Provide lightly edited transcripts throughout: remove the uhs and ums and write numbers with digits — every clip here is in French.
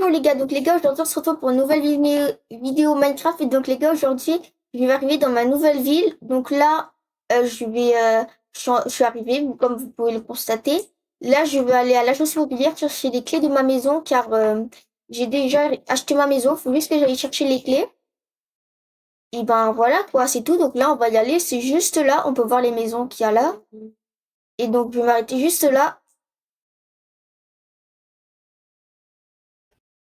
Bonjour les gars, donc les gars aujourd'hui on se retrouve pour une nouvelle vidéo Minecraft et donc les gars aujourd'hui je vais arriver dans ma nouvelle ville. Donc là je suis arrivée comme vous pouvez le constater. Là je vais aller à l'agence immobilière chercher les clés de ma maison car j'ai déjà acheté ma maison, faut juste que j'aille chercher les clés. Et ben voilà quoi, c'est tout. Donc là on va y aller, c'est juste là, on peut voir les maisons qu'il y a là. Et donc je vais m'arrêter juste là.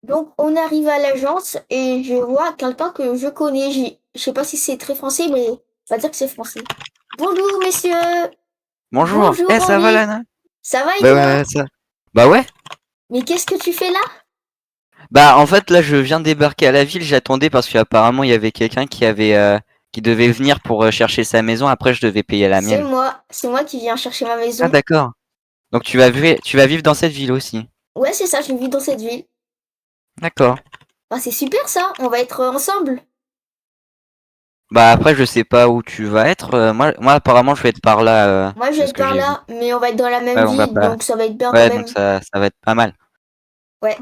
Donc, on arrive à l'agence et je vois quelqu'un que je connais. Je sais pas si c'est très français, mais on va dire que c'est français. Bonjour, messieurs. Bonjour. Bonjour, Ça va, Henri. Lana? Ça va et Bah toi? ouais, ça. Bah ouais. Mais qu'est-ce que tu fais là? Bah en fait là je viens de débarquer à la ville, j'attendais parce qu'apparemment il y avait quelqu'un qui devait venir pour chercher sa maison, après je devais payer la mienne. C'est moi qui viens chercher ma Ah maison. d'accord. Donc tu vas vivre dans cette ville aussi. Ouais, c'est ça, je vis dans cette ville. D'accord. Ah, c'est super ça, on va être ensemble. Bah après je sais pas où tu vas être. Moi apparemment je vais être par là Moi, je de vais ce être que par j'ai vu. là, mais on va être dans la même Ouais on va ville, pas. donc ça va être bien quand Ouais donc même. ça va être pas mal. Ouais.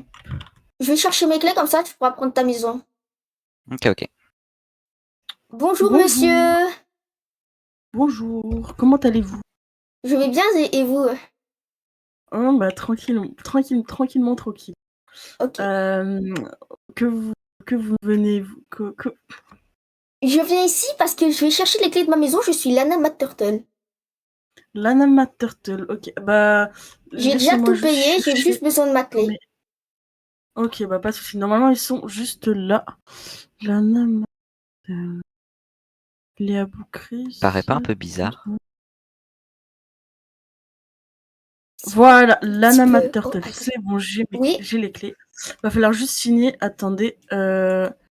Je vais chercher mes clés comme ça, tu pourras prendre ta maison. Ok. Bonjour, Bonjour, monsieur. bonjour, comment allez-vous? Je vais bien et vous? Bah tranquillement tranquille. Ok. Euh, que vous que vous venez que Je viens ici parce que je vais chercher les clés de ma maison. Je suis Lana McTurtle. Lana Mat Turtle. Ok, bah J'ai déjà laissez-moi tout juste payé. J'ai chercher. juste besoin de ma Non, clé. mais ok, bah pas de souci. Normalement ils sont juste là. Lana Mat Léa Paraît Boucris. pas un peu bizarre. Voilà, Un petit Lana Mat peu. Oh, Turtle. attends. C'est bon, Oui. j'ai les clés. Va falloir juste signer. Attendez,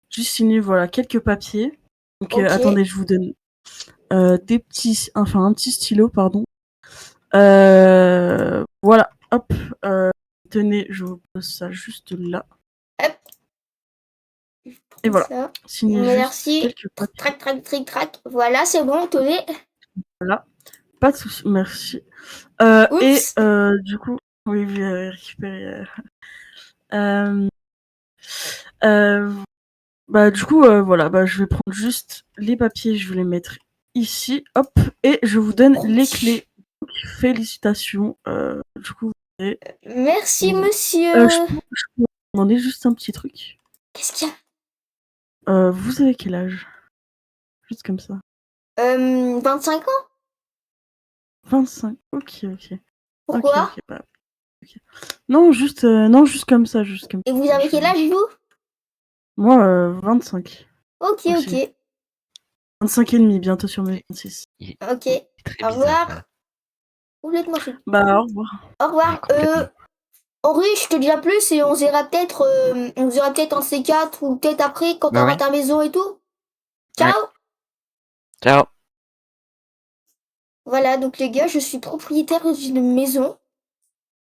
juste signer. Voilà, quelques papiers. Donc Ok. attendez, je vous donne un petit stylo, pardon. Voilà, hop. Tenez, je vous pose ça juste là. Hop. Je Et prends voilà, ça. signez juste Merci. quelques papiers. Trac, trac, tric, trac. Voilà, c'est bon. Tenez. Voilà, pas de souci, merci. Oups. Du coup, oui, je vais récupérer. Euh, euh, Bah du coup, voilà, bah je vais prendre juste les papiers, je vais les mettre ici, hop, et je vous donne les clés. Félicitations. Du coup, Merci, vous, monsieur. je peux vous demander juste un petit truc. Qu'est-ce qu'il y Vous avez quel âge? Juste comme ça. a 25 ans? 25. Ok, ok. Ok, Pourquoi? ok, bah, ok. Non, juste comme ça, juste comme Et vous ça. avez quel âge, vous? Moi, 25 Ok, aussi. ok. 25 et demi, bientôt sur mes 26. Il est Ok. très Au bizarre. revoir. Complètement fou. Bah, au revoir. Au Ouais, revoir. complètement. Henri, je te dis à plus et on se verra peut-être en C4 ou peut-être après quand Bah t'auras ouais. ta maison et tout. Ouais. Ciao! Ciao. Voilà, donc les gars, je suis propriétaire d'une maison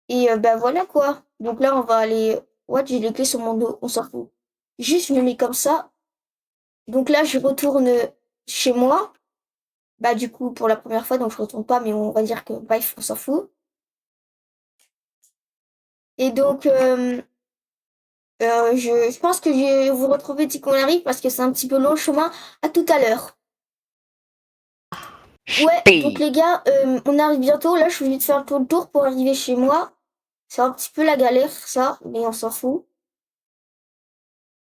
et bah voilà quoi. Donc là, on va aller. What, j'ai les clés sur mon dos, on s'en fout. Juste, je me mets comme ça. Donc là, je retourne chez moi. Bah du coup, pour la première fois, donc je retourne pas, mais on va dire que bref, on s'en fout. Et donc, je pense que je vais vous retrouver dès qu'on arrive parce que c'est un petit peu long le chemin. À tout à l'heure. Ouais, donc Ch'ti. les gars, on arrive bientôt. Là, je suis obligée de faire tout le tour pour arriver chez moi. C'est un petit peu la galère, ça, mais on s'en fout.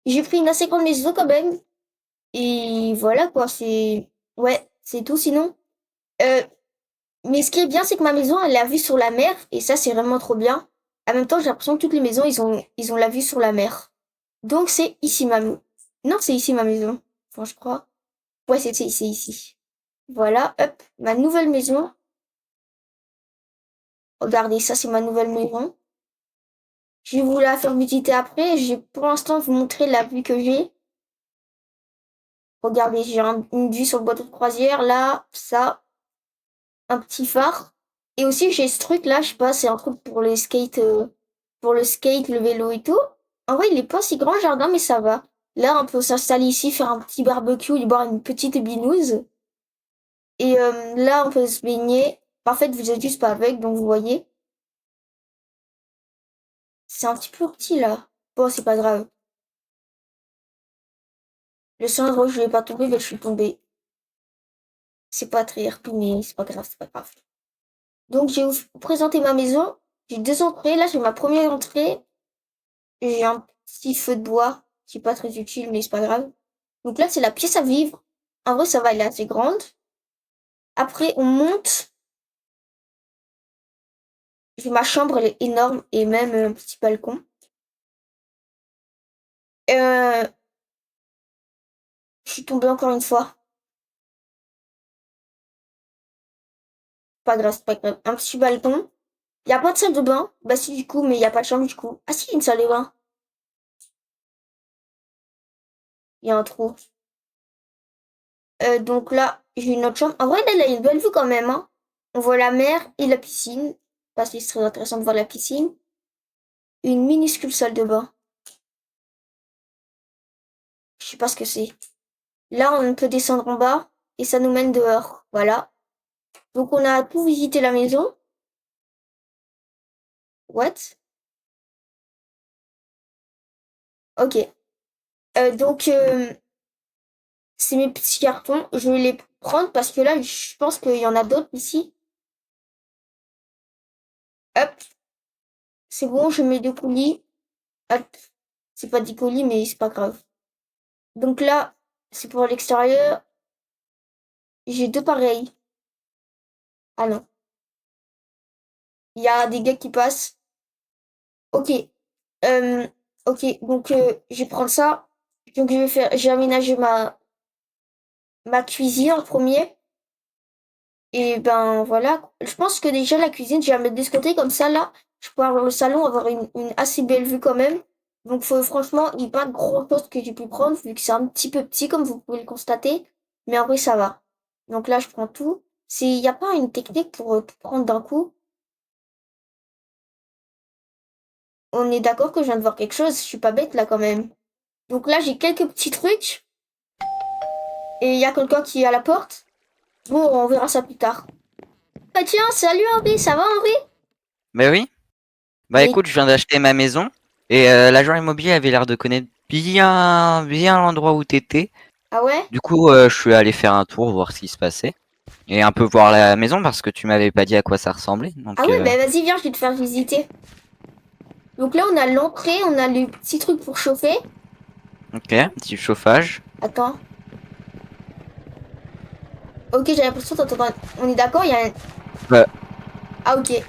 J'ai pris une assez grande maison quand même. Et voilà quoi, c'est... Ouais, c'est tout sinon. Euh, mais ce qui est bien, c'est que ma maison, elle a vue sur la mer. Et ça, c'est vraiment trop bien. En même temps, j'ai l'impression que toutes les maisons, ils ont la vue sur la mer. Donc c'est ici ma maison. Non, c'est ici ma maison. Enfin, je crois. Ouais, c'est ici. Voilà, hop, ma nouvelle maison. Regardez, ça, c'est ma nouvelle maison. Je vais vous la faire visiter après. Je vais pour l'instant vous montrer la vue que j'ai. Regardez, j'ai une vue sur le bateau de croisière, là, ça, un petit phare. Et aussi, j'ai ce truc là, je sais pas, c'est un truc pour le skate, le vélo et tout. En vrai, il est pas si grand le jardin, mais ça va. Là, on peut s'installer ici, faire un petit barbecue et boire une petite binouse. Et là, on peut se baigner. En fait, vous êtes juste pas avec, donc vous voyez. C'est un petit peu petit là. Bon, c'est pas grave. Le cendre, je vais pas tomber, mais je suis tombée. C'est pas très RP, mais c'est pas grave, c'est pas grave. Donc, je vais vous présenter ma maison. J'ai 2 entrées. Là, j'ai ma première entrée. J'ai un petit feu de bois qui est pas très utile, mais c'est pas grave. Donc là, c'est la pièce à vivre. En vrai, ça va, elle est assez grande. Après, on monte. Ma chambre, elle est énorme et même un petit balcon. Je suis tombée encore une fois. Pas grave, c'est pas grave. Un petit balcon. Il y a pas de salle de bain. Bah si, du coup, mais il y a pas de chambre, du coup. Ah si, il y a une salle de bain. Il y a un trou. Donc là, j'ai une autre chambre. En vrai, là, il a une belle vue quand même, hein. On voit la mer et la piscine. Parce que c'est très intéressant de voir la piscine. Une minuscule salle de bain. Je sais pas ce que c'est. Là, on peut descendre en bas et ça nous mène dehors. Voilà. Donc, on a tout visité la maison. What? Ok. Donc, c'est mes petits cartons. Je vais les prendre parce que là, je pense qu'il y en a d'autres ici. Hop. C'est bon, je mets 2 colis. Hop. C'est pas 10 colis, mais c'est pas grave. Donc là, c'est pour l'extérieur. J'ai 2 pareils. Ah non. Il y a des gars qui passent. Ok. Ok, donc je vais prendre ça. Donc j'ai aménagé ma cuisine en premier. Et ben voilà. Je pense que déjà la cuisine, je vais la mettre de ce côté comme ça là. Je peux avoir le salon, avoir une assez belle vue quand même. Donc franchement, il n'y a pas grand chose que j'ai pu prendre vu que c'est un petit peu petit comme vous pouvez le constater. Mais en vrai, ça va. Donc là, je prends tout. Il n'y a pas une technique pour tout prendre d'un coup. On est d'accord que je viens de voir quelque chose. Je suis pas bête là quand même. Donc là, j'ai quelques petits trucs. Et il y a quelqu'un qui est à la porte. Bon, on verra ça plus tard. Bah tiens, salut Henri, ça va Henri? Mais oui. Bah Et- écoute, je viens d'acheter ma maison et l'agent immobilier avait l'air de connaître bien l'endroit où t'étais. Ah ouais? Du coup, je suis allé faire un tour, voir ce qui se passait et un peu voir la maison parce que tu m'avais pas dit à quoi ça ressemblait. Donc, Ah ouais, bah vas-y, viens, je vais te faire visiter. Donc là, on a l'entrée, on a le petit truc pour chauffer. ok, petit chauffage. Attends. Ok, j'ai l'impression d'entendre. On est d'accord, il y a un. Ouais. Ah ok,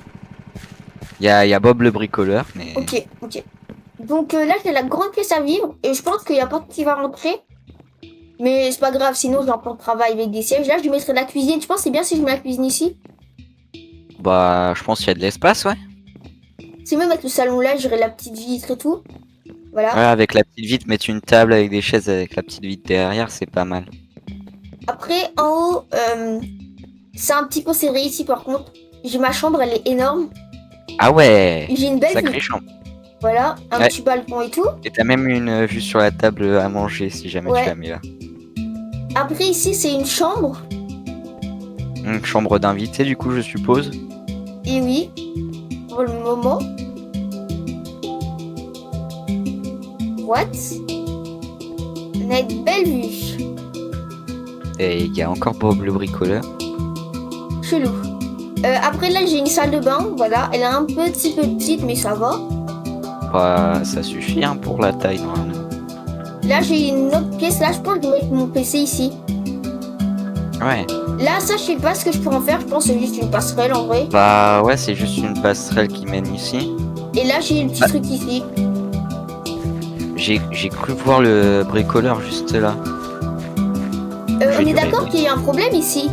Il y a Bob le bricoleur, mais ok. Donc là, j'ai la grande pièce à vivre et je pense qu'il n'y a pas qui va rentrer. Mais c'est pas grave, sinon j'ai un plan de travail avec des sièges. Là, je mettrai la cuisine. Tu penses que c'est bien si je mets la cuisine ici? bah je pense qu'il y a de l'espace, ouais. C'est même avec le salon là, j'aurai la petite vitre et tout. Voilà. Ouais, avec la petite vitre, mettre une table avec des chaises avec la petite vitre derrière, c'est pas mal. Après, en haut, c'est un petit peu serré ici par contre. J'ai ma chambre, elle est énorme. Ah ouais, J'ai une belle sacrée vue. chambre. Voilà, un Ouais. petit balcon et tout. Et t'as même une vue sur la table à manger si jamais Ouais. tu la mets là. Après, ici, c'est une chambre. Une chambre d'invité du coup, je suppose. Et oui, pour le moment. What? On a une belle vue. Et il y a encore Bob le bricoleur. Chelou. Après, là, j'ai une salle de bain. Voilà, elle est un petit peu petite, mais ça va. Bah, ça suffit hein, pour la taille normalement. Là, j'ai une autre pièce. Là, je pense que je vais mettre mon PC ici. Ouais. Là, ça, je sais pas ce que je pourrais en faire. Je pense que c'est juste une passerelle en vrai. Bah ouais, c'est juste une passerelle qui mène ici. Et là, j'ai le petit truc ici. J'ai cru voir le bricoleur juste là. On est d'accord qu'il y a un problème ici.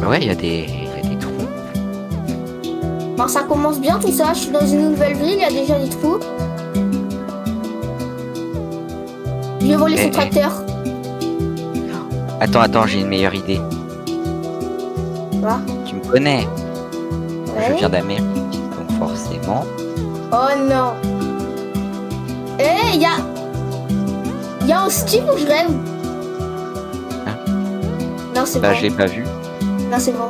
Ouais, il y a des trous. Enfin, ça commence bien tout ça. Je suis dans une nouvelle ville, il y a déjà des trous. Je vais voler son tracteur. Attends, j'ai une meilleure idée. Quoi? Tu me connais. Je Ouais. viens d'Amérique, donc forcément. Oh non. Il y a un Steve où je rêve. Hein? Non, c'est Bah, bon. je l'ai pas vu. Non, c'est bon.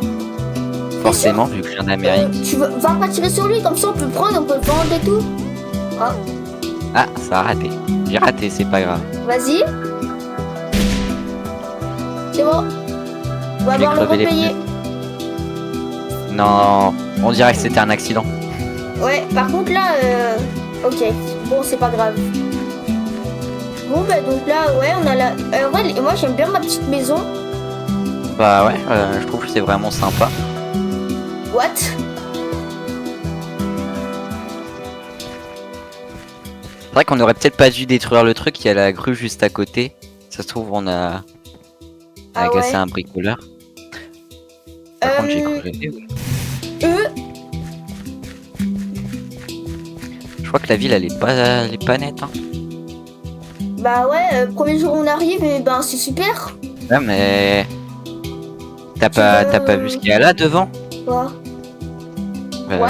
Forcément, vu que je viens d'Amérique. Tu vas pas tirer sur lui, comme ça on peut le prendre, on peut le vendre et tout. Ah, ça a raté. J'ai raté, c'est pas grave. Vas-y. C'est bon. On va Je l'ai avoir le crevé les repayer. Non, on dirait que c'était un accident. Ouais, par contre là, ok. Bon, c'est pas grave. Bon, bah donc là, ouais, on a la... ouais, moi j'aime bien ma petite maison. Bah ouais, je trouve que c'est vraiment sympa. What? C'est vrai qu'on aurait peut-être pas dû détruire le truc, il y a la grue juste à côté. Ça se trouve, on a Ah agacé ouais. un bricoleur. Par contre, j'ai Euh, crevé. eux, Je crois que la ville, elle est pas nette. Hein. bah ouais, premier jour on arrive, et ben c'est super. Ouais, mais t'as Tu veux- pas vu ce qu'il y a là devant? Quoi? Euh, What?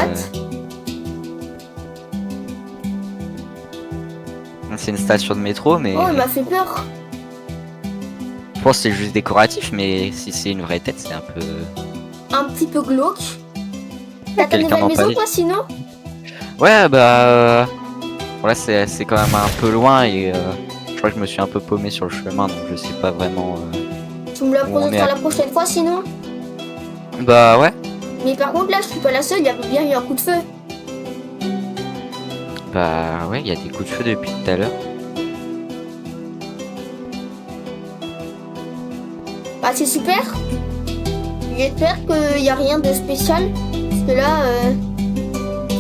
C'est une station de métro, mais Oh, il m'a fait peur. je pense que c'est juste décoratif. Mais si c'est une vraie tête, c'est un peu. Un petit peu glauque. T'as ta Quelqu'un nouvelle m'en maison, parlait. toi, sinon? Ouais, bah. Voilà, c'est quand même un peu loin et je crois que je me suis un peu paumé sur le chemin, donc je sais pas vraiment. Tu me la Où on est présenteras à- la prochaine fois, sinon? Bah ouais. Mais par contre, là, je suis pas la seule, il y avait bien eu un coup de feu. Bah ouais, il y a des coups de feu depuis tout à l'heure. Bah, c'est super. J'espère qu'il y a rien de spécial. Parce que là,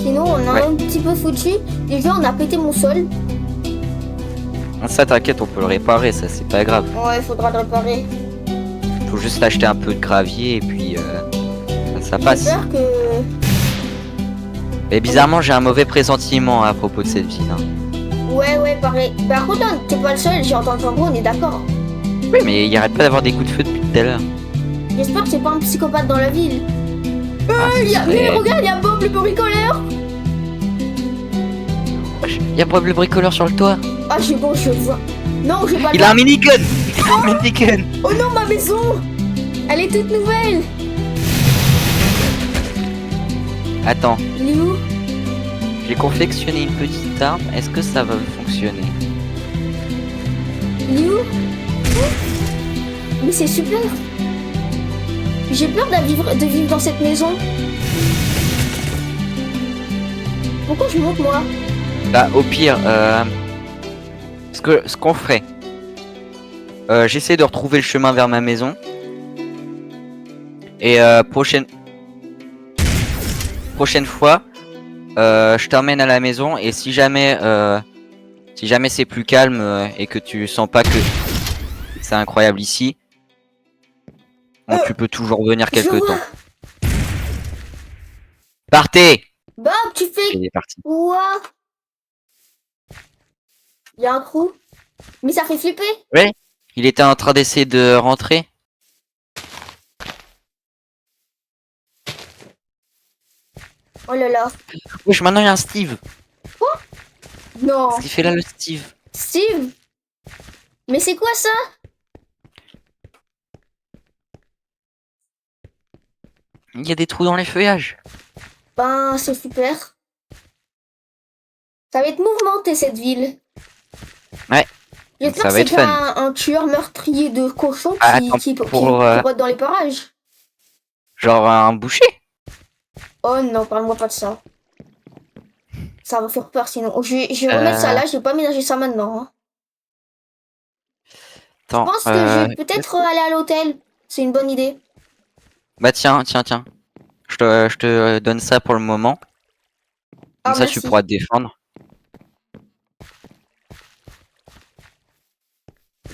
sinon, on a Ouais. un petit peu foutu. Déjà, on a pété mon sol. Ça, t'inquiète, on peut le réparer, ça c'est pas grave. Ouais, il faudra le réparer. Faut juste acheter un peu de gravier et puis ça passe. J'espère que... Et bizarrement, j'ai un mauvais pressentiment à propos de cette ville. Hein. Ouais, pareil. Par contre, t'es pas le seul, j'ai entendu un bruit, on est d'accord. Oui, mais il arrête pas d'avoir des coups de feu depuis tout à l'heure. J'espère que c'est pas un psychopathe dans la ville. Ah, Il y a... ce Mais serait- regarde, il y a Bob le bricoleur. Il y a Bob le bricoleur sur le toit. Ah, j'ai bon, je vois. Non, j'ai pas le Il a un minigun. Il a un minigun. Oh non, ma maison. Elle est toute nouvelle. Attends, Il est où? j'ai confectionné une petite arme. Est-ce que ça va fonctionner? Il est où? Mais c'est super. J'ai peur de vivre dans cette maison. Pourquoi je monte, moi? Bah au pire, ce qu'on ferait, j'essaie de retrouver le chemin vers ma maison. Et prochaine fois, je t'emmène à la maison et si jamais c'est plus calme et que tu sens pas que c'est incroyable ici, bon, tu peux toujours venir Je quelque vois. temps. Partez! Bob, tu fais Il est parti. quoi? Il y a un trou. Mais ça fait flipper. Il était en train d'essayer de rentrer. Oh là là. Wesh, maintenant il y a un Steve. Non. Qu'est-ce qu'il fait là le Steve? Steve. Mais c'est quoi ça? Il y a des trous dans les feuillages. Ben, c'est super. Ça va être mouvementé, cette ville. Ouais. J'espère Ça que va être c'est pas un tueur meurtrier de cochons Ah, qui, attends, qui pour, rôde dans les parages. Genre un boucher. Oh non, parle-moi pas de ça. Ça va faire peur sinon. Je vais remettre ça là, je vais pas ménager ça maintenant. Hein. Je Attends. pense que je vais peut-être aller à l'hôtel. C'est une bonne idée. Bah tiens. Je te donne ça pour le moment. Ah, Comme ça merci. tu pourras te défendre.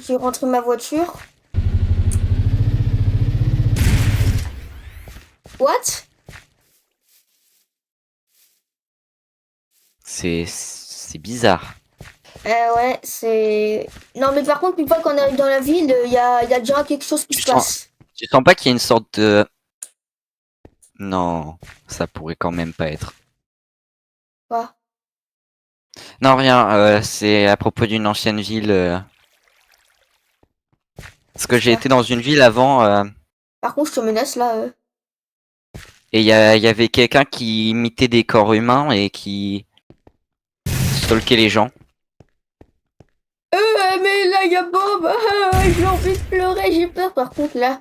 Je vais rentrer ma voiture. What? C'est bizarre. Ouais, c'est... Non, mais par contre, une fois qu'on arrive dans la ville, il y a déjà quelque chose qui se passe. Tu sens pas qu'il y a une sorte de... Non, ça pourrait quand même pas être. Quoi? Non, rien, c'est à propos d'une ancienne ville. Parce que j'ai Ça. été dans une ville avant, Par contre, je te menace là. et il y avait quelqu'un qui imitait des corps humains et qui stalker les gens. Mais là, il y a Bob. J'ai envie de pleurer, j'ai peur. Par contre, là,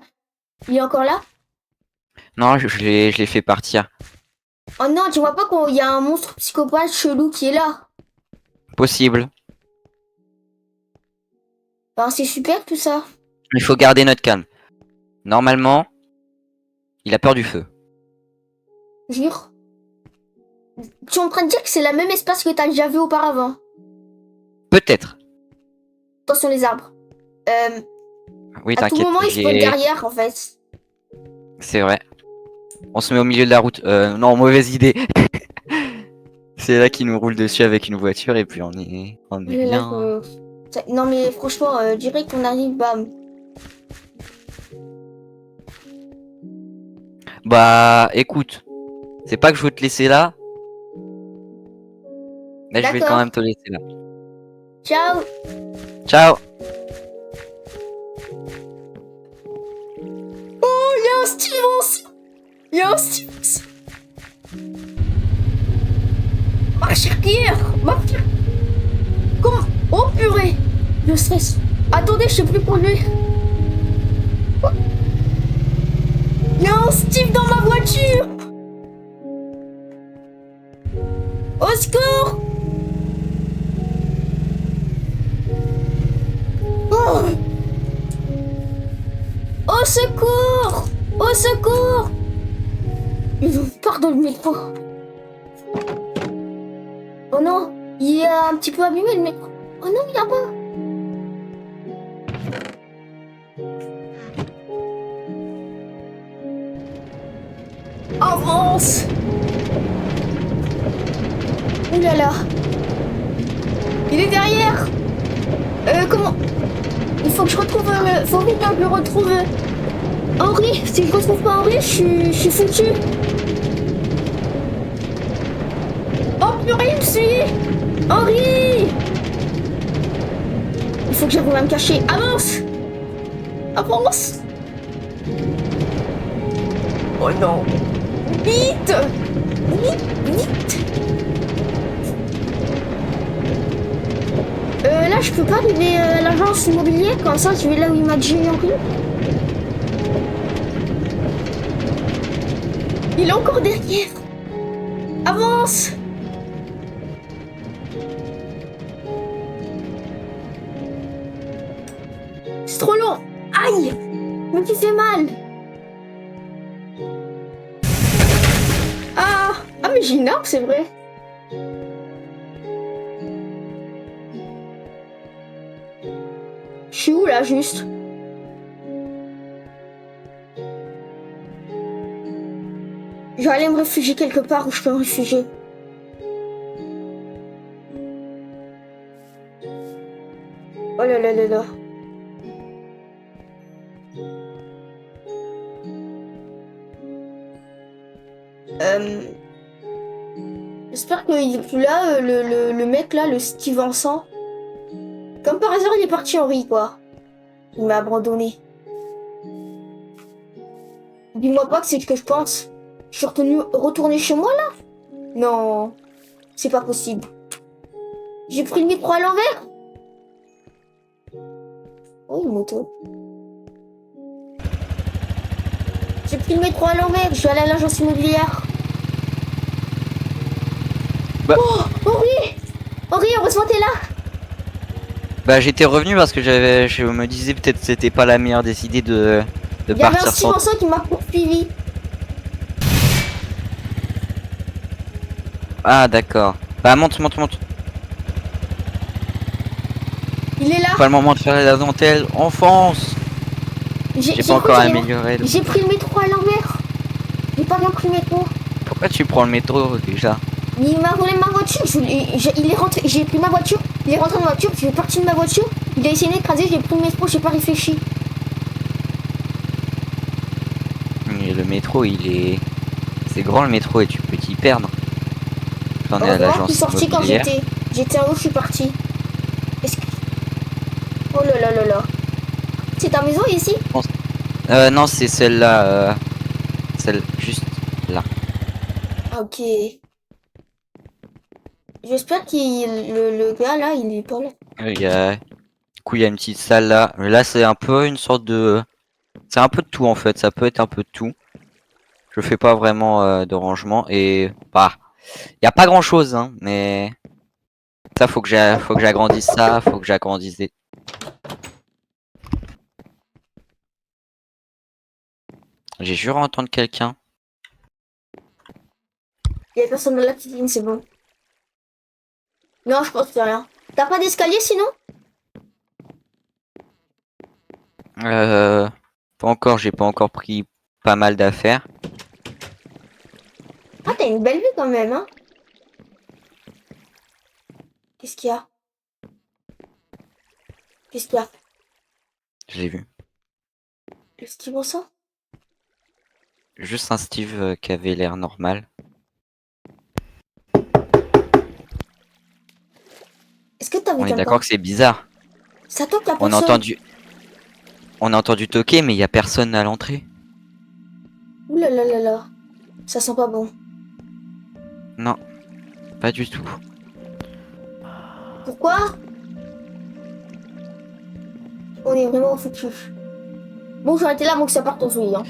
il est encore là? Non, je l'ai fait partir. Oh non, tu vois pas qu'il y a un monstre psychopathe chelou qui est là? Possible. Ben, c'est super tout ça. Il faut garder notre calme. Normalement, il a peur du feu. Jure. Tu es en train de dire que c'est la même espace que t'as déjà vu auparavant? Peut-être. Attention les arbres. Oui, À tout t'inquiète. moment, il se pose derrière, en fait. C'est vrai. On se met au milieu de la route. Non, mauvaise idée. C'est là qu'il nous roule dessus avec une voiture et puis on est bien. Non mais franchement, direct on arrive, bam. Bah, écoute. C'est pas que je veux te laisser là. Mais je vais D'accord. quand même te laisser là. Ciao. Ciao. Oh, il y a un Stevens. Il y a un Stevens. Ma chère Pierre. Comment? Oh purée. Le stress. Attendez, je sais plus conduire. Il y a un Steve dans ma voiture. Au secours. Oh. Au secours. Au secours. Pardon le métro. Oh non, il est un petit peu abîmé le métro. Oh non, il y a pas. Avance. Ouh là là. Il est derrière. Comment? Il faut que je retrouve... faut vite que je retrouve... Henri. Si je retrouve pas Henri, je suis foutu. Oh purée, il me suit. Henri. Il faut que j'arrive à me cacher. Avance. Avance. Oh non. Vite. Vite, vite. Là, je peux pas arriver à l'agence immobilière, comme ça, je vais là où il m'a dit Henri. Il est encore derrière. Avance. C'est trop long. Aïe. Mais tu fais mal. Ah, mais j'ai une arme, c'est vrai. Je suis où là, juste? Je vais aller me réfugier quelque part où je peux me réfugier. Oh là là là là. J'espère qu'il est plus là, le mec là, le Steve Vincent. Comme par hasard, il est parti Henri, quoi. Il m'a abandonné. Dis-moi pas que c'est ce que je pense. Je suis retourné chez moi, là? Non, c'est pas possible. J'ai pris le micro à l'envers? Oh, une moto. J'ai pris le métro à l'envers, je vais aller à l'agence immobilière. Bah. Oh, Henri! Henri, heureusement t'es là! Bah, j'étais revenu parce que je me disais peut-être que c'était pas la meilleure des idées de Il y avait partir un Steve Vincent qui m'a poursuivi. Ah, d'accord. Bah, monte. Il est là. Pas le moment de faire la dentelle. On fonce. J'ai pas encore amélioré. J'ai pris le métro à l'envers. J'ai pas bien pris le métro. Pourquoi tu prends le métro déjà? Il m'a volé ma voiture. Il est rentré. J'ai pris ma voiture. Il est rentré dans ma voiture. Je suis parti de ma voiture. Il a essayé d'écraser. J'ai pris le métro. J'ai pas réfléchi. Mais le métro, c'est grand le métro et tu peux t'y perdre. J'en ai à l'agence Je suis sorti quand immobilière. j'étais en haut. Je suis parti. Oh là là là là. C'est ta maison ici? Non, c'est celle-là. Celle juste là. Ok. J'espère qu'il le gars là, il est pas là. Du coup, il y a une petite salle là. Là, c'est un peu une sorte de... C'est un peu de tout en fait, ça peut être un peu de tout. Je fais pas vraiment de rangement et... Bah, y a pas grand chose, hein, mais... Ça, faut que j'agrandisse ça, faut que j'agrandisse des... J'ai juré entendre quelqu'un. Il y a personne dans la petite ligne, c'est bon. Non, je pense que c'est rien. T'as pas d'escalier sinon? Pas encore, j'ai pas encore pris pas mal d'affaires. Ah, t'as une belle vue quand même, hein? Qu'est-ce qu'il y a? Qu'est-ce qu'il y a? J'ai vu. Le Steve en ça? Juste un Steve qui avait l'air normal. Est-ce que t'as vu On est quelqu'un? d'accord que c'est bizarre. C'est à toi que la On a personne. entendu... On a entendu toquer, mais il y a personne à l'entrée. Ouh là là là là. Ça sent pas bon. Non, pas du tout. Pourquoi? On est vraiment foutu. Bon, j'aurais été là avant que ça parte en fouille, hein.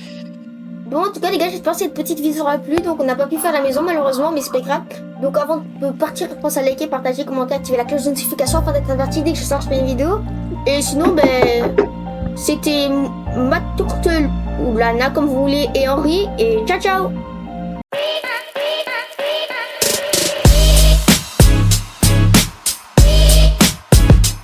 Bon, en tout cas, les gars, j'espère que cette petite vidéo aura plu. Donc, on n'a pas pu faire la maison, malheureusement, mais c'est pas grave. Donc, avant de partir, pense à liker, partager, commenter, activer la cloche de notification afin d'être averti dès que je sors une vidéo. Et sinon, ben, c'était Matt Turtle ou Lana, comme vous voulez, et Henri. Et ciao, ciao!